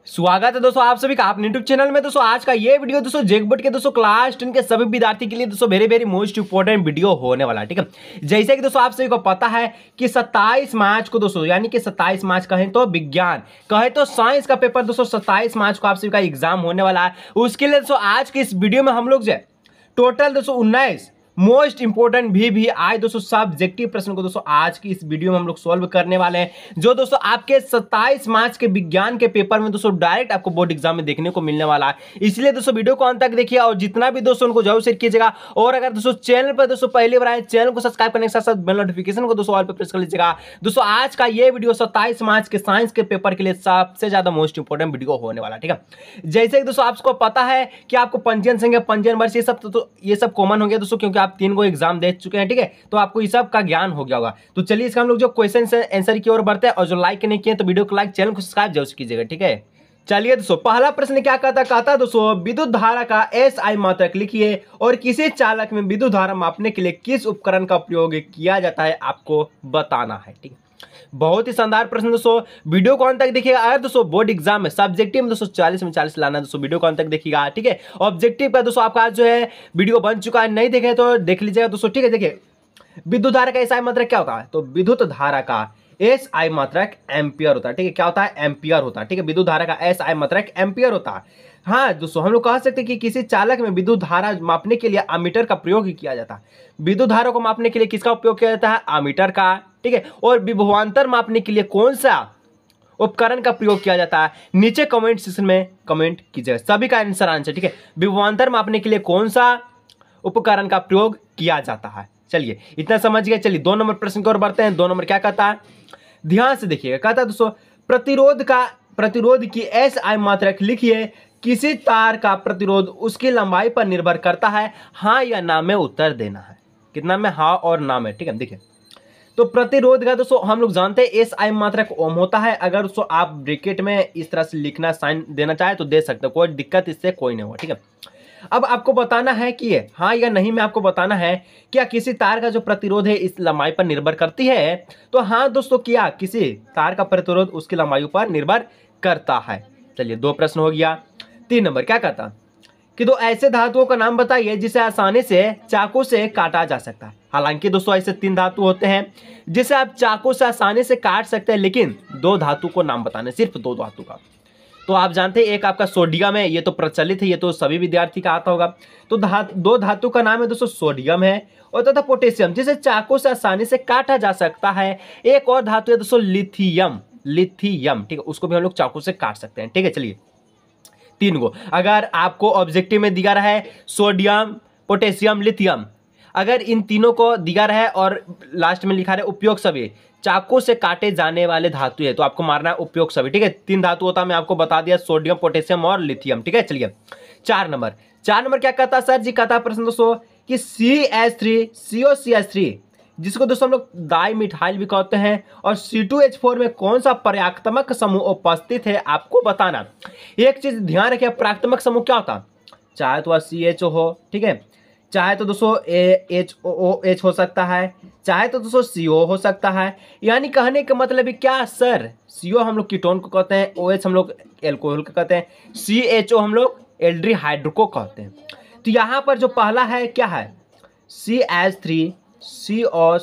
स्वागत है दोस्तों आप सभी का अपने यूट्यूब चैनल में। दोस्तों आज का ये वीडियो दोस्तों जेकबोर्ड के दोस्तों क्लास 10 के सभी विद्यार्थी के लिए दोस्तों वेरी मोस्ट इंपोर्टेंट वीडियो होने वाला है। ठीक है, जैसे कि दोस्तों आप सभी को पता है कि 27 मार्च को दोस्तों यानी कि 27 मार्च कहें तो विज्ञान कहें तो साइंस का पेपर दोस्तों 27 मार्च को आप सभी का एग्जाम होने वाला है। उसके लिए दोस्तों आज के इस वीडियो में हम लोग जो टोटल दोस्तों 19 मोस्ट इंपोर्टेंट भी आए दोस्तों सब्जेक्टिव प्रश्न को दोस्तों आज की इस वीडियो में हम लोग सॉल्व करने वाले हैं, जो दोस्तों आपके 27 मार्च के विज्ञान के पेपर में दोस्तों डायरेक्ट आपको बोर्ड एग्जाम में देखने को मिलने वाला है। इसलिए दोस्तों वीडियो को अंत तक देखिए और जितना भी दोस्तों उनको जरूर शेयर कीजिएगा। और अगर दोस्तों चैनल पर दोस्तों पहली बार आए चैनल को सब्सक्राइब करने के साथ साथ बेल नोटिफिकेशन को दोस्तों ऑल पर प्रेस कर लीजिएगा। दोस्तों आज का ये वीडियो 27 मार्च के साइंस के पेपर के लिए सबसे ज्यादा मोस्ट इंपोर्टेंट वीडियो होने वाला। ठीक है, जैसे कि दोस्तों आपको पता है कि आपको पंजीयन संख्या पंजीयन वर्ष ये सब कॉमन हो गया दोस्तों, क्योंकि आप 3 को एग्जाम दे चुके हैं। ठीक है, तो आपको इस सब का ज्ञान हो गया होगा। तो चलिए इसका हम लोग जो क्वेश्चन आंसर की ओर बढ़ते हैं, और जो लाइक नहीं किए तो वीडियो को लाइक चैनल को सब्सक्राइब जरूर कीजिएगा। ठीक है, चलिए दोस्तों पहला प्रश्न क्या कहता है दोस्तों, विद्युत धारा का एसआई मात्रक लिखिए और किसी चालक में विद्युत धारा मापने के लिए किस उपकरण का प्रयोग किया जाता है आपको बताना है। ठीक है, बहुत ही शानदार प्रश्न दोस्तों, वीडियो को अंत तक देखिएगा। अगर दोस्तों बोर्ड एग्जाम में सब्जेक्टिव में दोस्तों 40 में 40 लाना है दोस्तों, वीडियो को अंत तक देखिएगा। ठीक है, ऑब्जेक्टिव का दोस्तों आपका जो है वीडियो बन चुका है, नहीं देखे तो देख लीजिएगा दोस्तों। ठीक है, देखिए विद्युत धारा का एसआई मात्रक क्या होता है, तो विद्युत धारा का एसआई मात्रक एम्पियर होता है। ठीक है, क्या होता है, एम्पियर होता है। ठीक है, विद्युत धारा का एसआई मात्रक एम्पियर होता है। हाँ दोस्तों, हम लोग कह सकते हैं कि किसी चालक में विद्युत धारा मापने के लिए अमीटर का प्रयोग किया जाता है। विद्युत धारा को मापने के लिए किसका उपयोग किया जाता है, अमीटर का। ठीक है, और विभवांतर मापने के लिए कौन सा उपकरण का प्रयोग किया जाता है, नीचे कमेंट सेक्शन में कमेंट कीजिएगा सभी का आंसर। ठीक है, विभवांतर मापने के लिए कौन सा उपकरण का प्रयोग किया जाता है। चलिए इतना समझ गए। चलिए 2 नंबर प्रश्न की ओर बढ़ते हैं। 2 नंबर क्या कहता है, ध्यान से देखिएगा। कहता है दोस्तों प्रतिरोध की एसआई मात्रक लिखिए, किसी तार का प्रतिरोध उसकी लंबाई पर निर्भर करता है, हाँ या ना में उत्तर देना है। कितना में, हाँ और ना में। ठीक है, देखिए तो प्रतिरोध का दोस्तों हम लोग जानते हैं एसआई मात्रक ओम होता है। अगर दोस्तों आप ब्रैकेट में इस तरह से लिखना साइन देना चाहे तो दे सकते हो, कोई दिक्कत इससे कोई नहीं होगा। ठीक है, अब आपको बताना है कि ये हाँ या नहीं में आपको बताना है क्या किसी तार का जो प्रतिरोध है इस लंबाई पर निर्भर करती है। तो हाँ दोस्तों, क्या किसी तार का प्रतिरोध उसकी लंबाई पर निर्भर करता है। चलिए 2 प्रश्न हो गया। 3 नंबर क्या कहता कि 2 ऐसे धातुओं का नाम बताइए जिसे आसानी से चाकू से काटा जा सकता है। हालांकि दोस्तों ऐसे 3 धातु होते हैं जिसे आप चाकू से आसानी से काट सकते हैं, लेकिन 2 धातु को नाम बताने, सिर्फ 2 धातु का। तो आप जानते हैं एक आपका सोडियम है, ये तो प्रचलित है, ये तो सभी विद्यार्थी का आता होगा। तो 2 धातु का नाम है दोस्तों सोडियम है और तथा पोटेशियम, जिसे चाकू से आसानी से काटा जा सकता है। एक और धातु है दोस्तों लिथियम। ठीक है, उसको भी हम लोग चाकू से काट सकते हैं। ठीक है, चलिए 3 को अगर आपको ऑब्जेक्टिव में दिया रहा है सोडियम पोटेशियम लिथियम, अगर इन तीनों को दिया रहा है और लास्ट में लिखा रहा है उपयोग सभी चाकू से काटे जाने वाले धातु है, तो आपको मारना है उपयोग सभी। ठीक है, 3 धातु होता है, मैं आपको बता दिया, सोडियम पोटेशियम और लिथियम। ठीक है, चलिए 4 नंबर क्या कहता है सर जी, कहता है प्रश्न दोस्तों कि CH3 जिसको दोस्तों हम लोग डाई मिथाइल भी कहते हैं, और C2H4 में कौन सा पर्याक्तमक समूह उपस्थित है आपको बताना। एक चीज ध्यान रखिए, पर्याक्तमक समूह क्या होता है, चाहे तो CHO हो, ठीक है, चाहे तो दोस्तों HOOH हो सकता है, चाहे तो दोस्तों CO हो सकता है। यानी कहने का मतलब क्या सर, CO हम लोग कीटोन को कहते हैं, OH हम लोग एल्कोहल को कहते हैं, CHO हम लोग एल्डिहाइड को कहते हैं। तो यहाँ पर जो पहला है क्या है, CH3 CO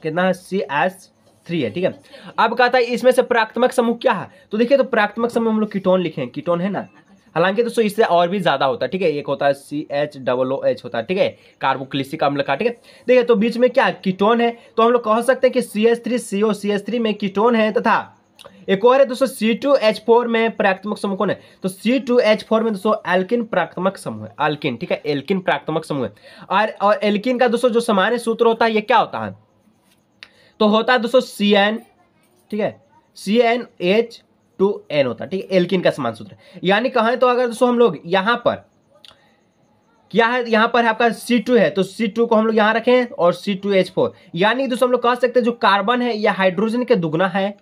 कितना है, CH3 है। ठीक है, अब कहता है इसमें से प्राथमिक समूह क्या है, तो देखिए तो प्राथमिक समूह हम लोग कीटोन लिखे हैं, कीटोन है ना। हालांकि दोस्तों इससे और भी ज्यादा होता है। ठीक है, एक होता है CHOOH होता है। ठीक है, कार्बोक्सिलिक अम्ल का। ठीक है, देखिए तो बीच में क्या कीटोन है, तो हम लोग कह सकते हैं कि CH3CO CH3 में कीटोन है, तथा एक और है दोस्तों C2H4 में प्राथमिक समूह कौन है, तो C2H4 में दोस्तों एल्किन प्राथमिक समूह है, एल्किन। ठीक है, एल्किन प्राथमिक समूह है। और एल्किन का दोस्तों जो सामान्य सूत्र होता है ये क्या होता है, तो होता है दोस्तों CN। ठीक है, CnH2n होता है। ठीक है, एल्किन का समान सूत्र। यानी कहें तो अगर दोस्तों हम लोग यहाँ पर क्या है, यहाँ पर है आपका C2 है, तो C2 को हम लोग यहाँ रखें और C2H4, यानी दोस्तों हम लोग कह सकते हैं जो कार्बन है या हाइड्रोजन के दुगना है,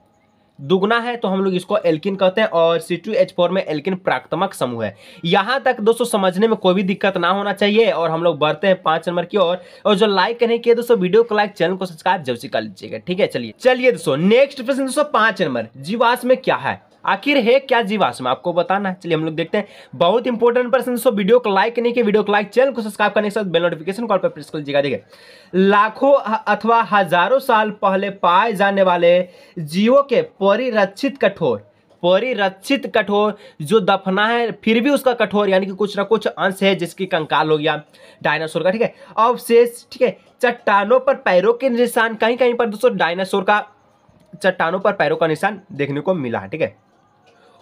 तो हम लोग इसको एल्किन कहते हैं, और C2H4 में एल्किन प्राथमिक समूह है। यहां तक दोस्तों समझने में कोई भी दिक्कत ना होना चाहिए। और हम लोग बढ़ते हैं 5 नंबर की ओर, और जो लाइक नहीं किए दोस्तों वीडियो को लाइक, चैनल को सब्सक्राइब जरूर से कर लीजिएगा। ठीक है, चलिए दोस्तों नेक्स्ट प्रश्न दोस्तों 5 नंबर, जीवाश्म में क्या है, आखिर है क्या जीवाश्म, आपको बताना है। चलिए हम लोग देखते हैं, बहुत इंपॉर्टेंट प्रश्न दोस्तों। वीडियो को लाइक नहीं किया, वीडियो को लाइक, चैनल को सब्सक्राइब करने के साथ बेल नोटिफिकेशन कॉल पर प्रेस कर लीजिएगा। देखिए, लाखों अथवा हजारों साल पहले पाए जाने वाले जीवों के परिरक्षित कठोर जो दफना है फिर भी उसका कठोर यानी कि कुछ ना कुछ अंश है जिसकी कंकाल हो गया डायनासोर का, ठीक है, अवशेष, ठीक है, चट्टानों पर पैरों के निशान, कहीं कहीं पर दोस्तों डायनासोर का चट्टानों पर पैरों का निशान देखने को मिला है, ठीक है।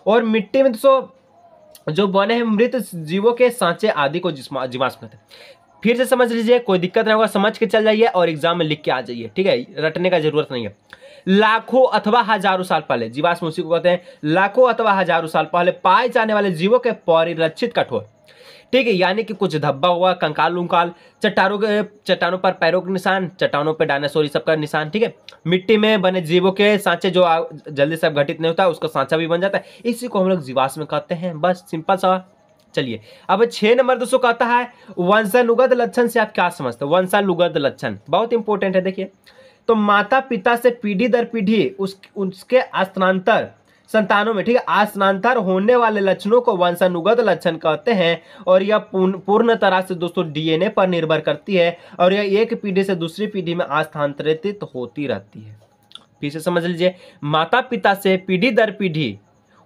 और मिट्टी में दोस्तों जो बने हैं मृत जीवों के सांचे आदि को जीवाश्म कहते हैं। फिर से समझ लीजिए, कोई दिक्कत नहीं होगा, समझ के चल जाइए और एग्जाम में लिख के आ जाइए, ठीक है, रटने का जरूरत नहीं है। लाखों अथवा हजारों साल पहले, जीवाश्म उसी को कहते हैं, लाखों अथवा हजारों साल पहले पाए जाने वाले जीवों के परिरक्षित कठोर, ठीक है, यानी कि कुछ धब्बा हुआ कंकाल उंकाल, चट्टानों पर पैरों के निशान, चट्टानों पर डायनासोर सबका निशान, ठीक है, मिट्टी में बने जीवों के सांचे जो जल्दी से घटित नहीं होता उसका सांचा भी बन जाता है, इसी को हम लोग जीवाश्म कहते हैं। बस सिंपल सा। चलिए अब 6 नंबर दोस्तों कहता है वंशानुगत लक्षण से आप क्या समझते हो। वंशानुगत लक्षण बहुत इंपॉर्टेंट है। देखिए, तो माता पिता से पीढ़ी दर पीढ़ी उसके स्थानांतर संतानों में, ठीक है, स्थानांतर होने वाले लक्षणों को वंशानुगत लक्षण कहते हैं। और यह पूर्ण तरह से दोस्तों डीएनए पर निर्भर करती है और यह एक पीढ़ी से दूसरी पीढ़ी में स्थानांतरित होती रहती है। फिर से समझ लीजिए, माता पिता से पीढ़ी दर पीढ़ी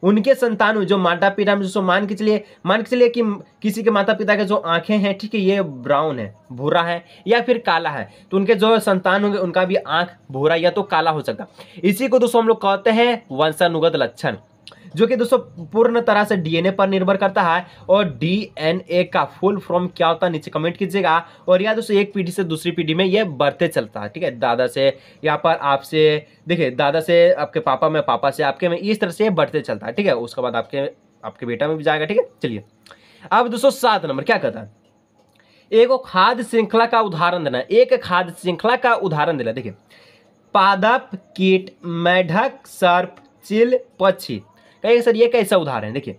उनके संतानों, जो माता पिता में दोस्तों मान के चलिए कि किसी के माता पिता के जो आंखें हैं, ठीक है, ये ब्राउन है, भूरा है या फिर काला है, तो उनके जो संतान होंगे उनका भी आंख भूरा या तो काला हो सकता है। इसी को दोस्तों हम लोग कहते हैं वंशानुगत लक्षण, जो कि दोस्तों पूर्ण तरह से डीएनए पर निर्भर करता है। और डीएनए का फुल फॉर्म क्या होता है नीचे कमेंट कीजिएगा। और यह दोस्तों एक पीढ़ी से दूसरी पीढ़ी में यह बढ़ते चलता है, ठीक है, दादा से यहाँ पर आपसे, देखिए, दादा से आपके पापा में, पापा से आपके में, इस तरह से बढ़ते चलता है, ठीक है। उसके बाद आपके बेटा में भी जाएगा, ठीक है। चलिए अब दोस्तों 7 नंबर क्या कहता है, एक खाद्य श्रृंखला का उदाहरण देना। एक खाद्य श्रृंखला का उदाहरण देना। देखिए, पादप, कीट, मेढक, सर्प, चील, पक्षी। कहिए सर ये कैसा उदाहरण है। देखिए,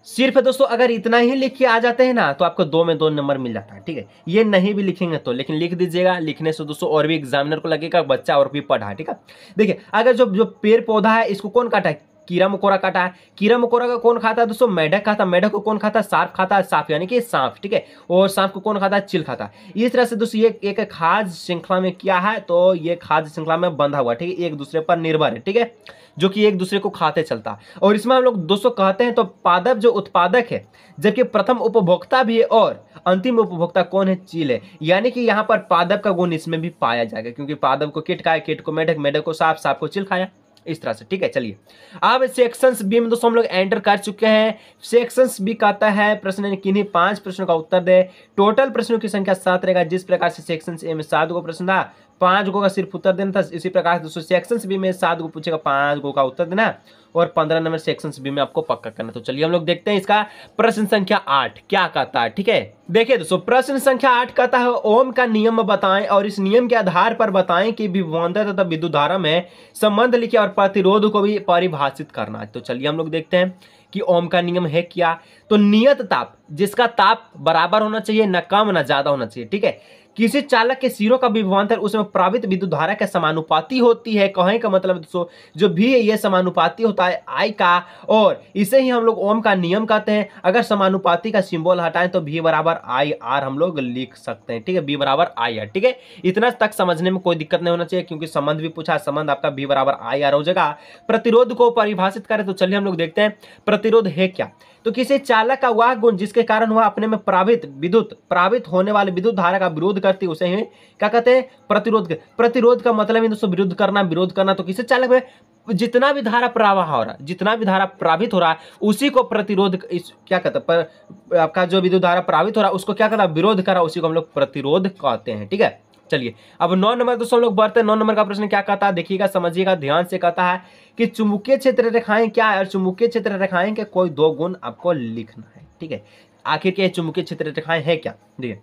सिर्फ दोस्तों अगर इतना ही लिख के आ जाते हैं ना तो आपको 2 में 2 नंबर मिल जाता है, ठीक है। ये नहीं भी लिखेंगे तो, लेकिन लिख दीजिएगा, लिखने से दोस्तों और भी एग्जामिनर को लगेगा बच्चा और भी पढ़ा है, ठीक है। देखिए, अगर जो पेड़ पौधा है इसको कौन काटा है, कीड़ा मकोड़ा काटा है। कीड़ा मकोड़ा का कौन खाता है दोस्तों, मेढक खाता है। मेढक को कौन खाता है, सांप खाता है। सांप यानी कि सांप, ठीक है। और सांप को कौन खाता है, चील खाता है। इस तरह से दोस्तों ये एक खाद्य श्रृंखला में क्या है, तो ये खाद्य श्रृंखला में बंधा हुआ, ठीक है, एक दूसरे पर निर्भर है, ठीक है, जो कि एक दूसरे को खाते चलता है। और इसमें हम लोग दोस्तों कहते हैं तो पादप जो उत्पादक है, जबकि प्रथम उपभोक्ता भी है और अंतिम उपभोक्ता कौन है, चील है। यानी कि यहाँ पर पादप का गुण इसमें भी पाया जाएगा, क्योंकि पादप को कीट खाया, कीट को मेढक, मेढक को सांप, सांप को चील खाया, इस तरह से, ठीक है। चलिए अब सेक्शंस बी में दोस्तों हम लोग एंटर कर चुके हैं। सेक्शंस बी कहता है प्रश्न किन्हीं 5 प्रश्नों का उत्तर दे। टोटल प्रश्नों की संख्या 7 रहेगा। जिस प्रकार से सेक्शन ए में 7 गो प्रश्न था, 5 गो का सिर्फ उत्तर देना था, इसी प्रकार से दोस्तों सेक्शंस बी में 7 गो पूछेगा, 5 गो का उत्तर देना और 15 नंबर सेक्शंस बी में आपको पक्का करना। तो चलिए हम लोग देखते हैं इसका प्रश्न संख्या 8 क्या कहता है, ठीक है। देखिए दोस्तों, प्रश्न संख्या 8 कहता है ओम का नियम बताएं और इस नियम के आधार पर बताएं कि विभवांतर तथा विद्युत धारा में संबंध लिखे और प्रतिरोध को भी परिभाषित करना है। तो चलिए हम लोग देखते हैं कि ओम का नियम है क्या। तो नियत ताप, जिसका ताप बराबर होना चाहिए, न कम न ज्यादा होना चाहिए, ठीक है। किसी चालक के सिरों का विभवांतर उसमें प्रवाहित विद्युत धारा के समानुपाती होती है। कहें का मतलब दोस्तों जो भी है ये समानुपाती होता है आई का, और इसे ही हम लोग ओम का नियम कहते हैं। अगर समानुपाती का सिंबल हटाएं तो भी बराबर आई आर हम लोग लिख सकते हैं, ठीक है, बी बराबर आई आर, ठीक है। इतना तक समझने में कोई दिक्कत नहीं होना चाहिए, क्योंकि संबंध भी पूछा, संबंध आपका बी बराबर आई आर हो जाएगा। प्रतिरोध को परिभाषित करें तो चलिए हम लोग देखते हैं प्रतिरोध है क्या। तो किसी चालक का वह गुण जिसके कारण वह अपने में प्रावित होने वाले विद्युत धारा का विरोध करती है, उसे ही क्या कहते हैं, प्रतिरोध। प्रतिरोध का मतलब है दोस्तों विरोध करना। तो किसी चालक में जितना भी धारा प्रवाह हो रहा है, जितना भी धारा प्रवाहित हो रहा है, उसी को प्रतिरोध क्या कहते हैं, पर आपका जो विद्युत धारा प्रवाहित हो रहा है उसको क्या कहता है, विरोध कर रहा है, उसी को हम लोग प्रतिरोध कहते हैं, ठीक है। चलिए अब 9 नंबर दोस्तों हम लोग बढ़ते हैं। 9 नंबर का प्रश्न क्या कहता है, देखिएगा, समझिएगा ध्यान से। कहता है कि चुंबकीय क्षेत्र रेखाएं क्या है और चुंबकीय क्षेत्र रेखाएं के कोई 2 गुण आपको लिखना है, ठीक है। आखिर के चुंबकीय क्षेत्र रेखाएं है क्या, देखिए,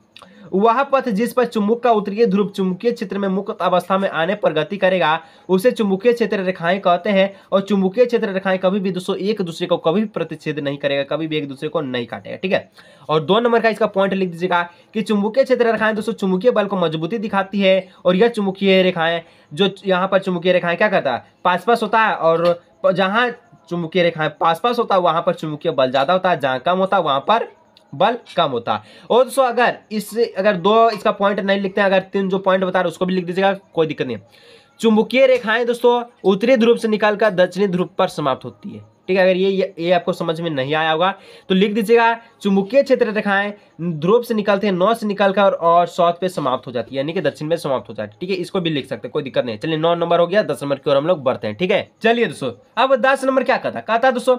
वह पथ जिस पर चुंबक का उत्तरीय ध्रुव चुंबकीय क्षेत्र में मुक्त अवस्था में आने पर गति करेगा उसे चुंबकीय क्षेत्र रेखाएं कहते हैं। और चुंबकीय क्षेत्र रेखाएं कभी भी दोस्तों एक दूसरे को कभी भी प्रतिच्छेद नहीं करेगा, कभी भी एक दूसरे को नहीं काटेगा, ठीक है। और 2 नंबर का इसका पॉइंट लिख दीजिएगा कि चुंबकीय क्षेत्र रेखाएं दोस्तों चुंबकीय बल को मजबूती दिखाती है। और यह चुंबकीय रेखाएं जो यहाँ पर चुंबकीय रेखाएं क्या करता है, पास होता है, और जहां चुंबकीय रेखाएं पास पास होता है वहां पर चुंबकीय बल ज्यादा होता है, जहां कम होता है वहां पर बल कम होता है। और दोस्तों अगर दो इसका पॉइंट नहीं लिखते हैं, अगर 3 जो पॉइंट बता रहे हैं उसको भी लिख दीजिएगा, कोई दिक्कत नहीं है। चुंबकीय रेखाएं दोस्तों उत्तरी ध्रुव से निकलकर दक्षिणी ध्रुव पर समाप्त होती है, ठीक है। अगर ये आपको समझ में नहीं आया होगा तो लिख दीजिएगा, चुंबकीय क्षेत्र रेखाएं ध्रुव से निकलते हैं, नॉर्थ से निकलकर और साउथ पे समाप्त हो जाती है, यानी कि दक्षिण में समाप्त हो जाती है, ठीक है। इसको भी लिख सकते हैं, कोई दिक्कत नहीं। चलिए 9 नंबर हो गया, 10 नंबर की ओर हम लोग बढ़ते हैं, ठीक है। चलिए दोस्तों अब 10 नंबर क्या कहता है दोस्तों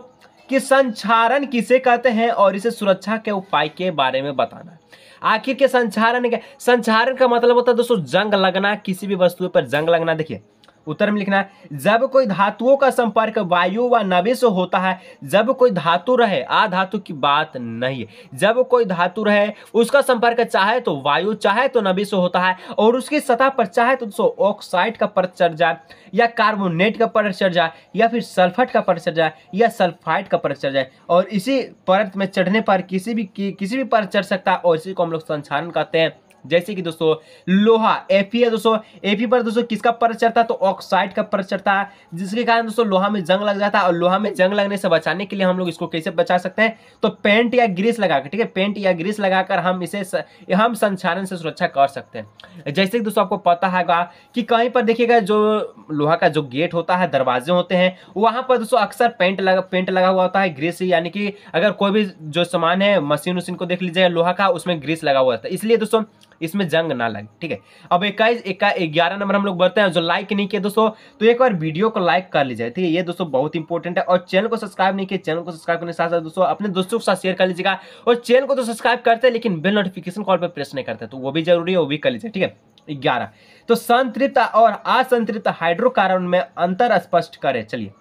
कि संचारण किसे कहते हैं और इसे सुरक्षा के उपाय के बारे में बताना। आखिर के संचारण क्या? संचारण का मतलब होता है दोस्तों जंग लगना, किसी भी वस्तु पर जंग लगना। देखिए उत्तर में लिखना है, जब कोई धातुओं का संपर्क वायु व नमी से होता है, जब कोई धातु रहे, अधातु की बात नहीं है, जब कोई धातु रहे उसका संपर्क चाहे तो वायु चाहे तो नमी से होता है और उसकी सतह पर चाहे तो ऑक्साइड का परत चढ़ जाए या कार्बोनेट का परत चढ़ जाए या फिर सल्फेट का परत चढ़ जाए या सल्फाइड का परत चढ़ जाए, और इसी परत में चढ़ने पर किसी भी परत चढ़ सकता है और इसी को हम लोग संचारण कहते हैं। जैसे कि दोस्तों लोहा Fe है दोस्तों, Fe पर दोस्तों किसका परत चढ़ता है तो ऑक्साइड का परत चढ़ता है, जिसके कारण दोस्तों लोहा में जंग लग जाता है। और लोहा में जंग लगने से बचाने के लिए हम लोग इसको कैसे बचा सकते हैं तो पेंट या ग्रीस लगाकर, ठीक है, पेंट या ग्रीस लगाकर हम संचारण से सुरक्षा कर सकते हैं। जैसे कि दोस्तों आपको पता है कि कहीं पर देखिएगा जो लोहा का जो गेट होता है, दरवाजे होते हैं, वहां पर दोस्तों अक्सर पेंट लगा हुआ होता है, ग्रीस, यानी कि अगर कोई भी जो सामान है मशीन को देख लीजिएगा लोहा का, उसमें ग्रीस लगा हुआ होता है, इसलिए दोस्तों इसमें जंग ना लगे, ठीक है। अब 11 नंबर हम लोग बढ़ते हैं। जो लाइक नहीं किया दोस्तों तो एक बार वीडियो को लाइक कर लीजिए, ठीक है, ये दोस्तों बहुत इंपॉर्टेंट है। और चैनल को सब्सक्राइब नहीं किया, चैनल को सब्सक्राइब करने के साथ साथ दोस्तों अपने दोस्तों के साथ शेयर कर लीजिएगा। और चैनल को तो सब्सक्राइब करते हैं लेकिन बेल नोटिफिकेशन कॉल पर प्रेस नहीं करते, तो वो भी जरूरी है, वो भी कर लीजिए, ठीक है। 11 तो संतृप्त और असंतृप्त हाइड्रोकार्बन में अंतर स्पष्ट करें। चलिए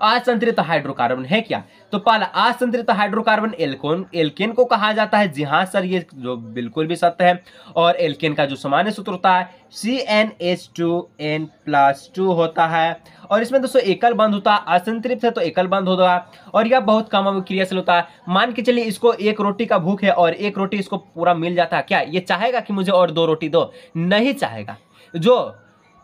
असंतृप्त हाइड्रोकार्बन है क्या? तो पहला असंतृप्त हाइड्रोकार्बन एल्केन को कहा जाता है। जी हाँ सर, ये जो बिल्कुल भी सत्य है। और एल्केन का जो सामान्य सूत्र होता है CnH2n+2 होता है। और इसमें दोस्तों एकल बंध होता है, असंतृप्त है तो एकल बंध होगा और यह बहुत कम अभिक्रियाशील होता है। मान के चलिए इसको एक रोटी का भूख है और एक रोटी इसको पूरा मिल जाता है, क्या ये चाहेगा कि मुझे और 2 रोटी दो? नहीं चाहेगा। जो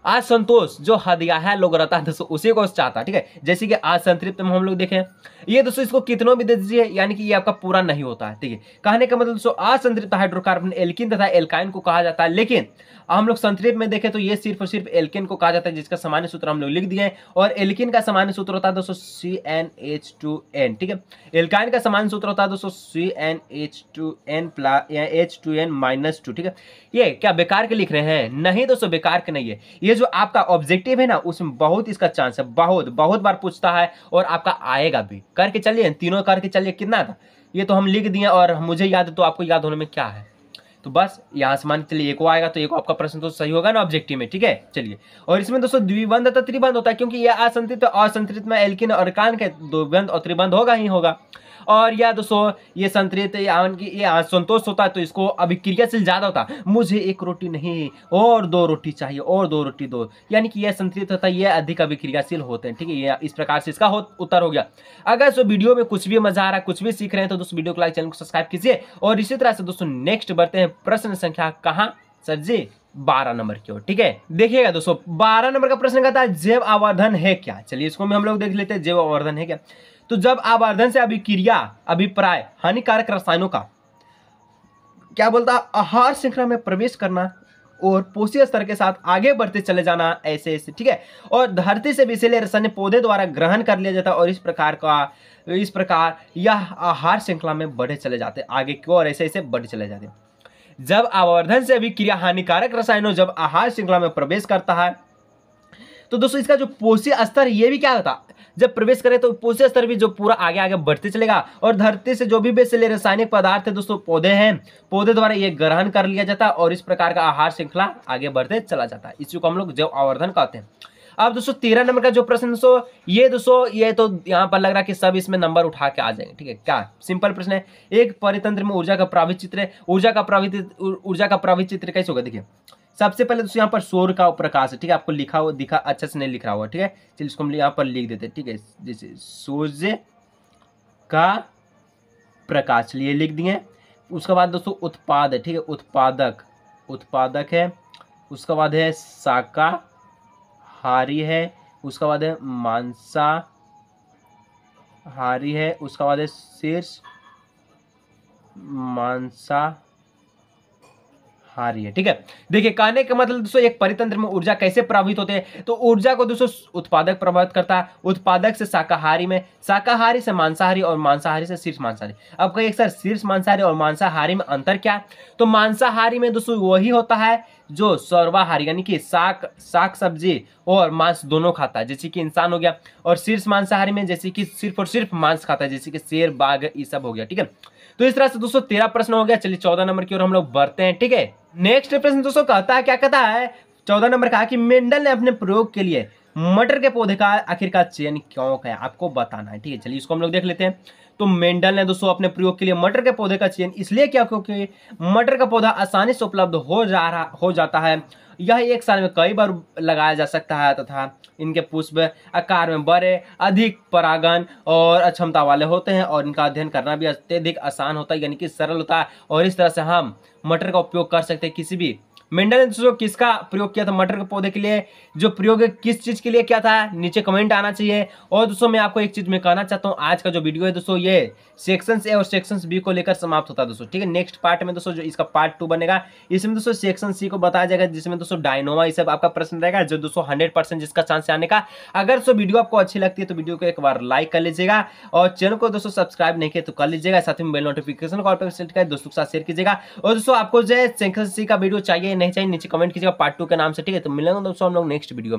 असंतोष जो हदिया लोग रहता है दोस्तों उसी को चाहता है, ठीक है। जैसे कि असंतृप्त में हम लोग देखें, ये दोस्तों इसको कितनों भी दे दीजिए यानी कि ये आपका पूरा नहीं होता है, ठीक है। कहने का मतलब दोस्तों असंतृप्त हाइड्रोकार्बन एल्कीन तथा एल्काइन को कहा जाता है, लेकिन हम लोग संतृप्त में देखें तो ये सिर्फ और सिर्फ एल्केन को कहा जाता है, जिसका सामान्य सूत्र हम लोग लिख दिए। और एल्कीन का सामान्य सूत्र होता है दोस्तों CnH2n, ठीक है। एल्काइन का सामान्य सूत्र होता है दोस्तों CnH2n+2, ठीक है। ये क्या बेकार के लिख रहे हैं? नहीं दोस्तों, बेकार के नहीं है। ये जो आपका ऑब्जेक्टिव है ना उसमें बहुत इसका चांस है, बहुत बार पूछता है और आपका आएगा भी। करके चलिए, तीनों करके चलिए। कितना था ये तो हम लिख दिए और मुझे याद है, तो आपको याद होने में क्या है? तो बस यहाँ से मान के चलिए एक आएगा तो एक आपका प्रश्न तो सही होगा ना ऑब्जेक्टिव में, ठीक है। चलिए, और इसमें दोस्तों द्विबंध तथा त्रिबंध होता है, क्योंकि ये असंतृप्त और असंतृप्त में एल्कीन और एल्काइन के द्विबंध और त्रिबंध होगा ही होगा। और यह दोस्तों ये संतृप्त ये असंतोष होता है तो इसको अभिक्रियाशील ज्यादा होता है, मुझे एक रोटी नहीं और 2 रोटी चाहिए और 2 रोटी दो, यानी कि यह संतृप्त होता है, ये अधिक अभिक्रियाशील होते हैं, ठीक है। ये इस प्रकार से इसका उत्तर हो गया। अगर सो वीडियो में कुछ भी मजा आ रहा है, कुछ भी सीख रहे हैं तो दोस्तों वीडियो को लाइक, चैनल को सब्सक्राइब कीजिए। और इसी तरह से दोस्तों नेक्स्ट बढ़ते हैं प्रश्न संख्या कहाँ सर जी 12 नंबर की ओर, ठीक है। देखिएगा दोस्तों 12 नंबर का प्रश्न कहता है जैव आवर्धन है क्या? चलिए इसको भी हम लोग देख लेते हैं, जैव आवर्धन है क्या। तो जब आवर्धन से अभिक्रिया अभिप्राय हानिकारक रसायनों का क्या बोलता है आहार श्रृंखला में प्रवेश करना और पोषक स्तर के साथ आगे बढ़ते चले जाना, ऐसे ऐसे, ठीक है। और धरती से विषैले रसायन पौधे द्वारा ग्रहण कर लिया जाता है और इस प्रकार यह आहार श्रृंखला में बढ़े चले जाते हैं आगे की ओर, ऐसे ऐसे बढ़े चले जाते हैं। जब आवर्धन से अभिक्रिया हानिकारक रसायनों जब आहार श्रृंखला में प्रवेश करता है तो दोस्तों इसका जो पोषक स्तर ये भी क्या होता है, जब प्रवेश करे तो पोषक स्तर भी जो पूरा आगे आगे बढ़ते चलेगा और धरती से जो भी विषैले रासायनिक पदार्थ है दोस्तों पौधे हैं, पौधे द्वारा ये ग्रहण कर लिया जाता है और इस प्रकार का आहार श्रृंखला आगे बढ़ते चला जाता है। इसी को हम लोग जैव आवर्धन कहते हैं। अब दोस्तों 13 नंबर का जो प्रश्न दोस्तों ये तो यहाँ पर लग रहा है कि सब इसमें नंबर उठा के आ जाएंगे, ठीक है। क्या सिंपल प्रश्न है, एक परितंत्र में ऊर्जा का प्रावित चित्र है, ऊर्जा का प्रावित चित्र कैसे होगा? देखिए सबसे पहले दोस्तों यहाँ पर सौर का प्रकाश है, ठीक है। आपको लिखा हुआ दिखा अच्छे से नहीं लिख रहा हुआ, ठीक है। चलिए इसको हम यहाँ पर लिख देते हैं, ठीक है। जैसे सूर्य का प्रकाश, चलिए लिख दिए। उसके बाद दोस्तों उत्पाद है, ठीक है, उत्पादक है। उसके बाद है शाकाहारी है। उसके बाद है हारी है, उसका बाद है शीर्ष मांसाहारी है। ठीक है, देखिए कहने का मतलब दोस्तों एक परितंत्र में ऊर्जा कैसे प्रभावित होते हैं, तो ऊर्जा को दोस्तों उत्पादक प्रभावित करता है, उत्पादक से शाकाहारी में, शाकाहारी से मांसाहारी और मांसाहारी से शीर्ष मांसाहारी। अब कहिए सर शीर्ष मांसाहारी और मांसाहारी में अंतर क्या है, तो मांसाहारी में दोस्तों वही होता है जो सर्वाहारी यानी कि शाक सब्जी और मांस दोनों खाता है, जैसे कि इंसान हो गया, और शीर्ष मांसाहारी में जैसे कि सिर्फ और सिर्फ मांस खाता है, जैसे कि शेर बाघ ये सब हो गया। ठीक है, तो इस तरह से दोस्तों 13 प्रश्न हो गया। चलिए 14 नंबर की ओर हम लोग बढ़ते हैं। ठीक है, नेक्स्ट प्रश्न दोस्तों कहता है, क्या कहता है 14 नंबर का कि मेंडल ने अपने प्रयोग के लिए मटर के पौधे का आखिरकार चयन क्यों किया, आपको बताना है। ठीक है, चलिए इसको हम लोग देख लेते हैं। तो मेंडल ने दोस्तों अपने प्रयोग के लिए मटर के पौधे का चयन इसलिए किया क्योंकि मटर का पौधा आसानी से उपलब्ध हो जाता है, यह एक साल में कई बार लगाया जा सकता है तथा इनके पुष्प आकार में बड़े, अधिक परागण और क्षमता वाले होते हैं और इनका अध्ययन करना भी अत्यधिक आसान होता है, यानी कि सरल होता है। और इस तरह से हम मटर का उपयोग कर सकते हैं किसी भी। मेंडल ने दोस्तों किसका प्रयोग किया था मटर के पौधे के लिए, जो प्रयोग किस चीज के लिए किया था, नीचे कमेंट आना चाहिए। और दोस्तों मैं आपको एक चीज में कहना चाहता हूँ, आज का जो वीडियो है दोस्तों ये सेक्शन ए और सेक्शन बी को लेकर समाप्त होता है दोस्तों। ठीक है, नेक्स्ट पार्ट में दोस्तों जो इसका पार्ट 2 बनेगा, इसमें दोस्तों सेक्शन सी को बताया जाएगा, जिसमें दोस्तों डायनोमा ये सब आपका प्रश्न रहेगा, जो दोस्तों 100% जिसका चांस है आने का। अगर दोस्तों वीडियो आपको अच्छी लगती है तो वीडियो को एक बार लाइक कर लीजिएगा और चैनल को दोस्तों सब्सक्राइब नहीं किया तो कर लीजिएगा, साथ में बेल नोटिफिकेशन को ऑल पर सेट कर दोस्तों के साथ शेयर कीजिएगा। और दोस्तों आपको जो है सेक्शन सी का वीडियो चाहिए नहीं चाहिए नीचे कमेंट कीजिएगा पार्ट 2 के नाम से। ठीक है, तो मिलेंगे दोस्तों हम लोग नेक्स्ट वीडियो।